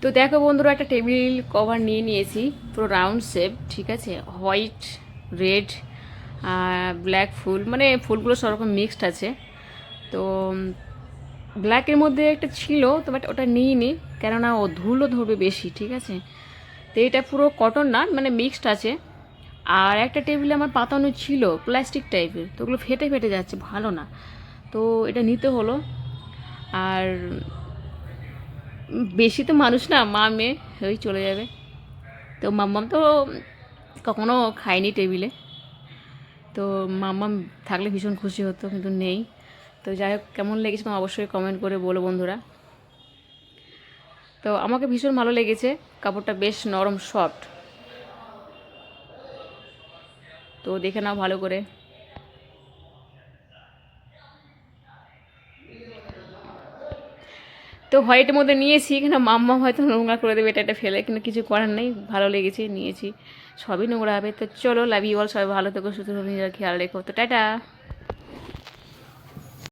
তো দেখো বন্ধুরা, একটা টেবিল কভার নিয়ে নিয়েছি, পুরো রাউন্ড শেপ, ঠিক আছে, হোয়াইট, রেড, ব্ল্যাক ফুল, মানে ফুলগুলো সব রকম মিক্সড আছে। তো ব্ল্যাকের মধ্যে একটা ছিল, তো বাট ওটা নিই নি, কেননা ও ধুলো ধরবে বেশি, ঠিক আছে। তো এটা পুরো কটন না, মানে মিক্সড আছে। আর একটা টেবিলে আমার পাতানো ছিল প্লাস্টিক টাইপের, তো ওগুলো ফেটে ফেটে যাচ্ছে, ভালো না। তো এটা নিতে হলো। আর বেশি তো মানুষ না, মা মেয়ে ওই চলে যাবে। তো মাম্মাম তো কখনো খায়নি টেবিলে, তো মাম্মাম থাকলে ভীষণ খুশি হতো, কিন্তু নেই। তো যাই হোক, কেমন লেগেছে তোমার অবশ্যই কমেন্ট করে বলো বন্ধুরা। তো আমাকে ভীষণ ভালো লেগেছে, কাপড়টা বেশ নরম সফট। তো দেখে নাও ভালো করে। তো হোয়াইটের মধ্যে নিয়েছি, এখানে মাম্মা হয়তো নোংরা করে দেবে এটা ফেলে, কিন্তু কিছু করার নেই, ভালো লেগেছে নিয়েছি। সবই নোংরা হবে। তো চলো, লাভ ইউ অল, সবাই ভালো থেকো, সুস্থ থেকো, নিজের খেয়াল রেখো। তো টাটা।